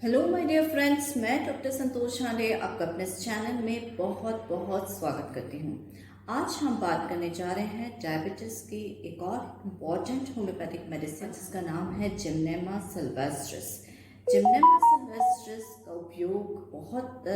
Hello my dear friends, मैं doctor संतोष हांडे आपका अपने इस चैनल में बहुत बहुत स्वागत करती हूँ। आज हम बात करने जा रहे हैं डायबिटीज़ की एक और इम्पॉर्टेंट होम्योपैथिक मेडिसिन जिसका नाम है जिम्नेमा सिल्वेस्ट्रिस। जिम्नेमा सिल्वेस्ट्रिस का उपयोग बहुत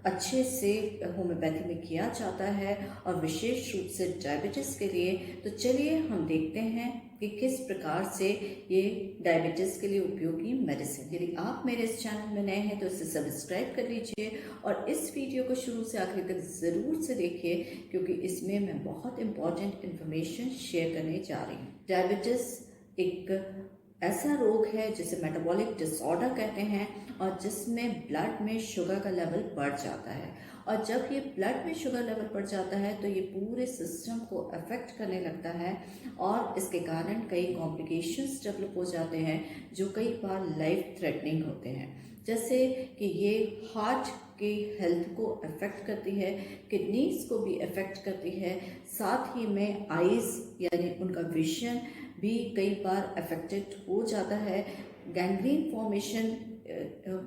अच्छे से होम्योपैथी में किया जाता है और विशेष रूप से डायबिटीज़ के लिए। तो चलिए हम देखते हैं कि किस प्रकार से ये डायबिटीज़ के लिए उपयोगी मेडिसिन। यदि आप मेरे इस चैनल में नए हैं तो इसे सब्सक्राइब कर लीजिए और इस वीडियो को शुरू से आखिर तक ज़रूर से देखिए, क्योंकि इसमें मैं बहुत इंपॉर्टेंट इन्फॉर्मेशन शेयर करने जा रही हूँ। डायबिटीज़ एक ऐसा रोग है जिसे मेटाबॉलिक डिसऑर्डर कहते हैं और जिसमें ब्लड में शुगर का लेवल बढ़ जाता है। और जब ये ब्लड में शुगर लेवल बढ़ जाता है तो ये पूरे सिस्टम को अफेक्ट करने लगता है और इसके कारण कई कॉम्प्लिकेशंस डेवलप हो जाते हैं जो कई बार लाइफ थ्रेटनिंग होते हैं। जैसे कि ये हार्ट की हेल्थ को अफेक्ट करती है, किडनीज को भी अफेक्ट करती है, साथ ही में आईज यानी उनका विजन भी कई बार अफेक्टेड हो जाता है। गैंग्रीन फॉर्मेशन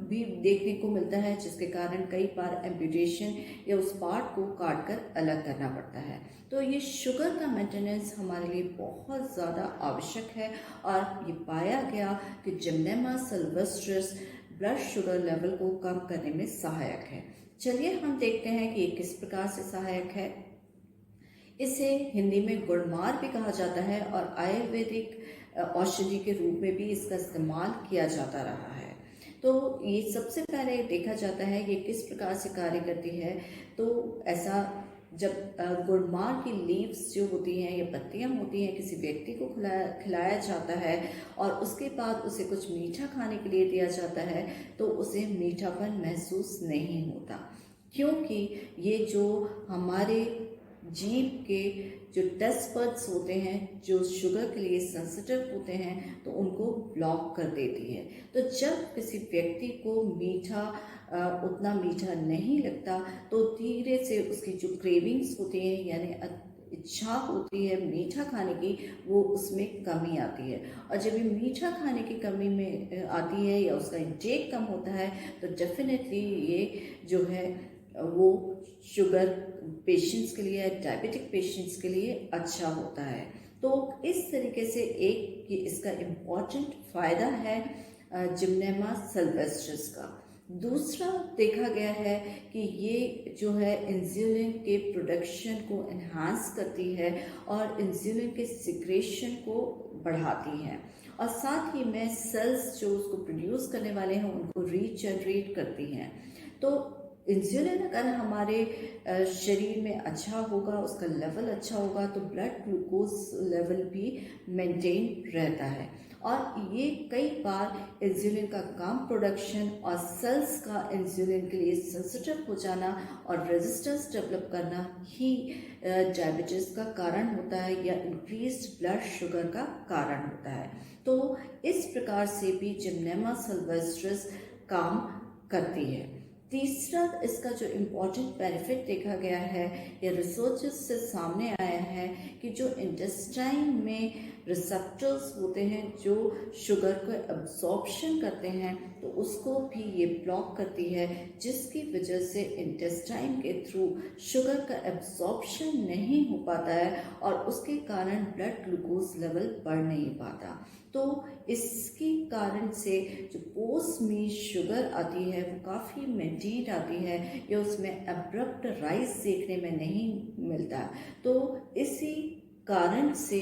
भी देखने को मिलता है जिसके कारण कई बार एम्पुटेशन या उस पार्ट को काट कर अलग करना पड़ता है। तो ये शुगर का मेंटेनेंस हमारे लिए बहुत ज़्यादा आवश्यक है और ये पाया गया कि Gymnema sylvestris blood sugar level को कम करने में सहायक है। चलिए हम देखते हैं कि ये किस प्रकार से सहायक है। इसे हिंदी में गुड़मार भी कहा जाता है और आयुर्वेदिक औषधि के रूप में भी इसका इस्तेमाल किया जाता रहा है। तो ये सबसे पहले देखा जाता है ये किस प्रकार से कार्य करती है। तो ऐसा जब गुड़मार की लीव्स जो होती हैं या पत्तियां होती हैं किसी व्यक्ति को खिलाया जाता है और उसके बाद उसे कुछ मीठा खाने के लिए दिया जाता है तो उसे मीठापन महसूस नहीं होता, क्योंकि ये जो हमारे जीभ के जो टेस्ट बड्स होते हैं जो शुगर के लिए सेंसिटिव होते हैं तो उनको ब्लॉक कर देती है। तो जब किसी व्यक्ति को मीठा उतना मीठा नहीं लगता तो धीरे से उसकी जो क्रेविंग्स होती हैं यानी इच्छा होती है मीठा खाने की, वो उसमें कमी आती है। और जब ये मीठा खाने की कमी में आती है या उसका इंटेक कम होता है तो डेफिनेटली ये जो है वो शुगर पेशेंट्स के लिए, डायबिटिक पेशेंट्स के लिए अच्छा होता है। तो इस तरीके से एक ये इसका इम्पॉर्टेंट फ़ायदा है जिम्नेमा सिल्वेस्ट्रिस का। दूसरा देखा गया है कि ये जो है इंसुलिन के प्रोडक्शन को एनहांस करती है और इंसुलिन के सिक्रेशन को बढ़ाती है और साथ ही में सेल्स जो उसको प्रोड्यूस करने वाले हैं उनको रीजनरेट करती हैं। तो इंसुलिन अगर हमारे शरीर में अच्छा होगा, उसका लेवल अच्छा होगा तो ब्लड ग्लूकोज लेवल भी मेंटेन रहता है। और ये कई बार इंसुलिन का कम प्रोडक्शन और सेल्स का इंसुलिन के लिए सेंसिटिव हो जाना और रेजिस्टेंस डेवलप करना ही डायबिटीज़ का कारण होता है या इंक्रीज्ड ब्लड शुगर का कारण होता है। तो इस प्रकार से भी जिम्नेमा सिल्वेस्ट्रिस काम करती है। तीसरा इसका जो इम्पॉर्टेंट बेनिफिट देखा गया है या रिसर्चेस से सामने आया है कि जो इंटेस्टाइन में रिसेप्टर्स होते हैं जो शुगर को एब्जॉर्प्शन करते हैं तो उसको भी ये ब्लॉक करती है, जिसकी वजह से इंटेस्टाइन के थ्रू शुगर का एब्जॉर्प्शन नहीं हो पाता है और उसके कारण ब्लड ग्लूकोज लेवल बढ़ नहीं पाता। तो इसके कारण से जो पोस्ट मील शुगर आती है वो काफ़ी मेंटेन आती है या उसमें अब्रप्ट राइज देखने में नहीं मिलता। तो इसी कारण से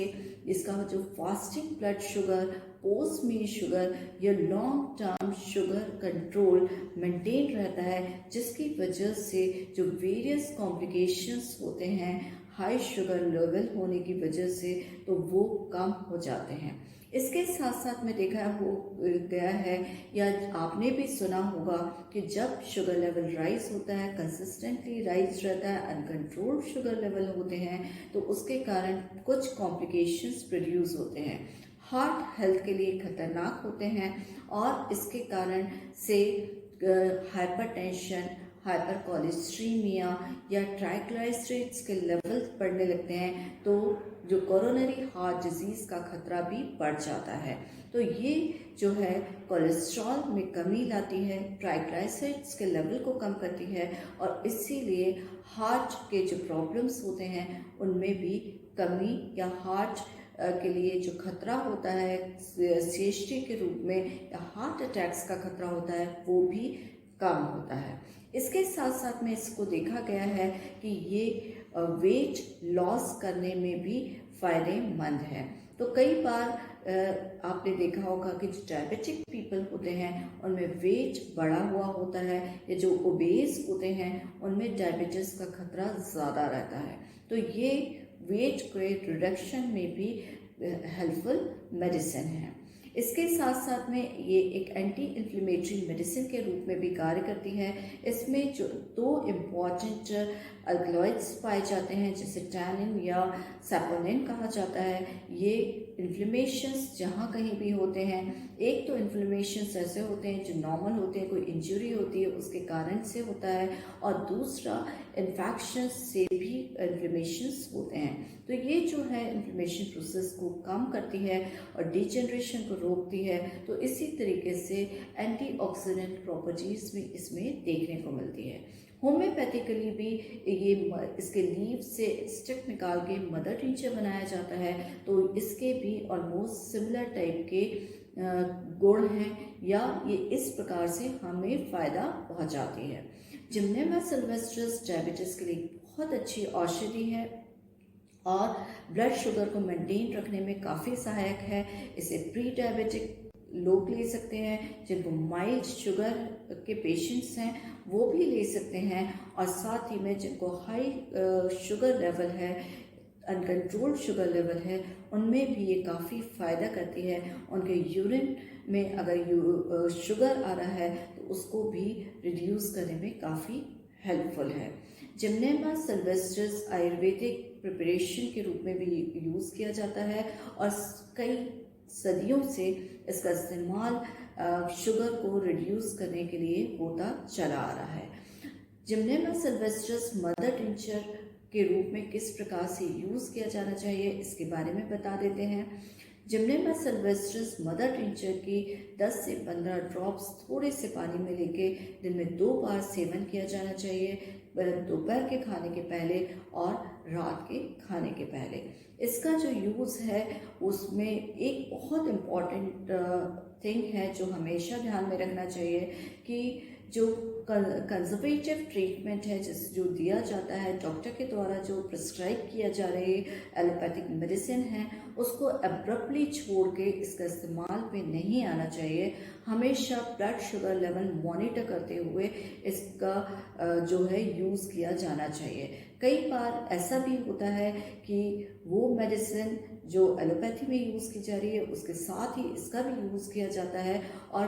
इसका जो फास्टिंग ब्लड शुगर, पोस्ट मील शुगर या long term sugar control maintain रहता है, जिसकी वजह से जो वेरियस कॉम्प्लिकेशंस होते हैं हाई शुगर लेवल होने की वजह से तो वो कम हो जाते हैं। इसके साथ साथ में देखा हो गया है या आपने भी सुना होगा कि जब शुगर लेवल राइज होता है, कंसिस्टेंटली राइज रहता है, अनकंट्रोल्ड शुगर लेवल होते हैं तो उसके कारण कुछ कॉम्प्लिकेशंस प्रोड्यूस होते हैं, हार्ट हेल्थ के लिए खतरनाक होते हैं और इसके कारण से हाइपरटेंशन, हाइपरकोलेस्ट्रीमिया या ट्राइग्लिसराइड्स के लेवल बढ़ने लगते हैं तो जो कोरोनरी हार्ट डिजीज़ का खतरा भी बढ़ जाता है। तो ये जो है कोलेस्ट्रॉल में कमी लाती है, ट्राइग्लिसराइड्स के लेवल को कम करती है और इसीलिए हार्ट के जो प्रॉब्लम्स होते हैं उनमें भी कमी या हार्ट के लिए जो खतरा होता है सीएचटी के रूप में या हार्ट अटैक्स का खतरा होता है वो भी कम होता है। इसके साथ साथ में इसको देखा गया है कि ये वेट लॉस करने में भी फ़ायदेमंद है। तो कई बार आपने देखा होगा कि जो डायबिटिक पीपल होते हैं उनमें वेट बढ़ा हुआ होता है या जो ओबेस होते हैं उनमें डायबिटीज़ का खतरा ज़्यादा रहता है। तो ये वेट के रिडक्शन में भी हेल्पफुल मेडिसिन है। इसके साथ साथ में ये एक एंटी इन्फ्लेमेटरी मेडिसिन के रूप में भी कार्य करती है। इसमें जो 2 इम्पॉर्टेंट अल्कलॉइड्स पाए जाते हैं जिसे टैनिन या सैपोनिन कहा जाता है। ये इन्फ्लेमेशंस जहाँ कहीं भी होते हैं, एक तो इन्फ्लेमेशंस ऐसे होते हैं जो नॉर्मल होते हैं, कोई इंजरी होती है उसके कारण से होता है, और दूसरा इन्फेक्शन से भी इन्फ्लेमेशंस होते हैं। तो ये जो है इन्फ्लेमेशन प्रोसेस को कम करती है और डिजेनरेशन को रोकती है। तो इसी तरीके से एंटीऑक्सीडेंट प्रॉपर्टीज़ भी इसमें देखने को मिलती है। होम्योपैथिकली भी ये इसके लीव से स्टिक निकाल के मदर टिंचर बनाया जाता है। तो इसके भी ऑलमोस्ट सिमिलर टाइप के गुण हैं या ये इस प्रकार से हमें फ़ायदा पहुंचाती है। जिम्नेमा सिल्वेस्ट्रिस डायबिटीज़ के लिए बहुत अच्छी औषधि है और ब्लड शुगर को मेंटेन रखने में काफ़ी सहायक है। इसे प्री डायबिटिक लोग ले सकते हैं, जिनको माइल्ड शुगर के पेशेंट्स हैं वो भी ले सकते हैं, और साथ ही में जिनको हाई शुगर लेवल है, अनकंट्रोल्ड शुगर लेवल है, उनमें भी ये काफ़ी फ़ायदा करती है। उनके यूरिन में अगर शुगर आ रहा है तो उसको भी रिड्यूस करने में काफ़ी हेल्पफुल है। जिम्नेमा सिल्वेस्ट्रिस आयुर्वेदिक प्रिपरेशन के रूप में भी यूज़ किया जाता है और कई सदियों से इसका इस्तेमाल शुगर को रिड्यूस करने के लिए होता चला आ रहा है। जिम्नेमा सिल्वेस्ट्रिस मदर टिंचर के रूप में किस प्रकार से यूज़ किया जाना चाहिए इसके बारे में बता देते हैं। जिम्नेमा सिल्वेस्ट्रिस मदर टिंचर की 10 से 15 ड्रॉप्स थोड़े से पानी में लेके दिन में 2 बार सेवन किया जाना चाहिए, दोपहर के खाने के पहले और रात के खाने के पहले। इसका जो यूज़ है उसमें एक बहुत इम्पॉर्टेंट थिंग है जो हमेशा ध्यान में रखना चाहिए कि जो कंजर्वेटिव ट्रीटमेंट है जो दिया जाता है डॉक्टर के द्वारा, जो प्रिस्क्राइब किया जा रही एलोपैथिक मेडिसिन है, उसको अब्रप्टली छोड़ के इसका इस्तेमाल पे नहीं आना चाहिए। हमेशा ब्लड शुगर लेवल मॉनिटर करते हुए इसका जो है यूज़ किया जाना चाहिए। कई बार ऐसा भी होता है कि वो मेडिसिन जो एलोपैथी में यूज़ की जा रही है उसके साथ ही इसका भी यूज़ किया जाता है और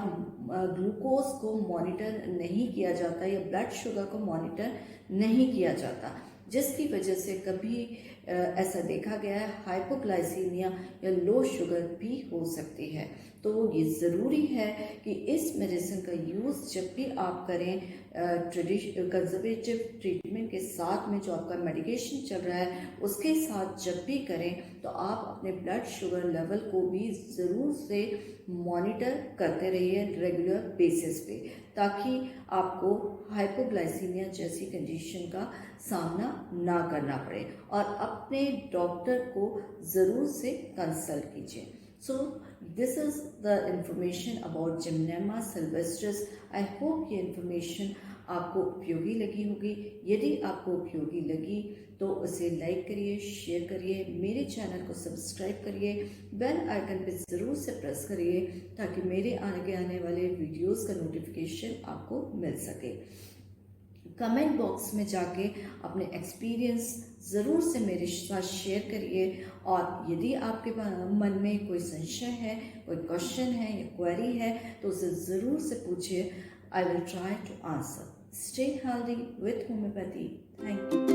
ग्लूकोज को मॉनिटर नहीं किया जाता या ब्लड शुगर को मॉनिटर नहीं किया जाता, जिसकी वजह से कभी ऐसा देखा गया है हाइपोग्लाइसीमिया या लो शुगर भी हो सकती है। तो ये ज़रूरी है कि इस मेडिसिन का यूज़ जब भी आप करें कंजर्वेटिव ट्रीटमेंट के साथ में जो आपका मेडिकेशन चल रहा है उसके साथ जब भी करें तो आप अपने ब्लड शुगर लेवल को भी ज़रूर से मॉनिटर करते रहिए रेगुलर बेसिस पे, ताकि आपको हाइपोग्लाइसीमिया जैसी कंडीशन का सामना ना करना पड़े और अपने डॉक्टर को ज़रूर से कंसल्ट कीजिए। So this is the information about Gymnema sylvestris. I hope ये information आपको उपयोगी लगी होगी। यदि आपको उपयोगी लगी तो उसे लाइक करिए, शेयर करिए, मेरे चैनल को सब्सक्राइब करिए, बेल आइकन पे ज़रूर से प्रेस करिए ताकि मेरे आने वाले वीडियोस का नोटिफिकेशन आपको मिल सके। कमेंट बॉक्स में जाके अपने एक्सपीरियंस ज़रूर से मेरे साथ शेयर करिए और यदि आपके मन में कोई संशय है, कोई क्वेश्चन है या क्वेरी है तो उसे ज़रूर से पूछिए। I will try to answer. Stay healthy with homeopathy. Thank you.